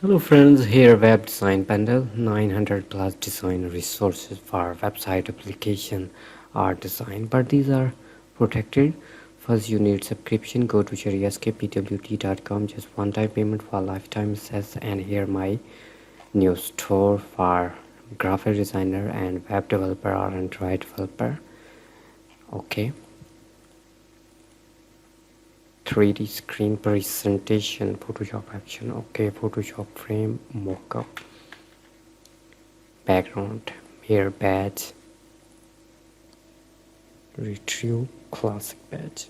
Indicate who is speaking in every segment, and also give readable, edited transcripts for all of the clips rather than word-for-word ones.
Speaker 1: Hello friends, here web design bundle 900 plus design resources for website application art design, but these are protected. First you need subscription. Go to sheriskpwt.com, just one time payment for lifetime access, and here my new store for graphic designer and web developer or Android developer. Okay, 3D screen presentation, Photoshop action. Okay, Photoshop frame mockup, background, here badge, retrieve classic badge,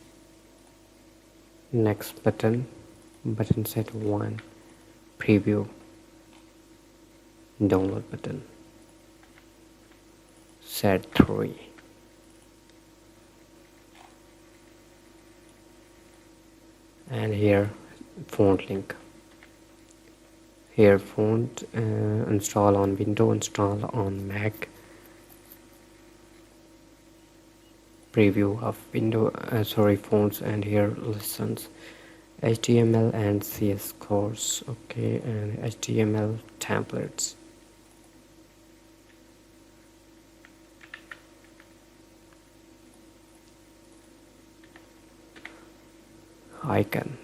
Speaker 1: next button set 1, preview, download button set 3, and here font link. Here font install on Windows, install on Mac, preview of fonts, and here lessons, HTML and CS course. Okay, and HTML templates. Icon.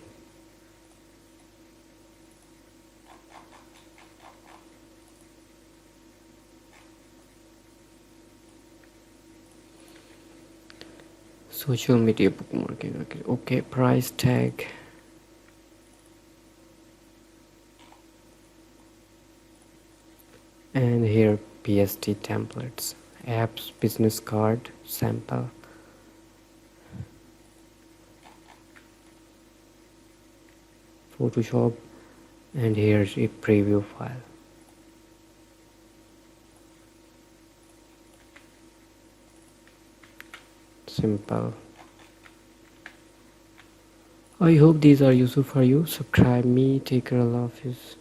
Speaker 1: Social media bookmarking. Okay, price tag. And here PSD templates, apps, business card, sample, Photoshop, and here's a preview file. Simple. I hope these are useful for you. Subscribe me. Take care. Allah Hafiz.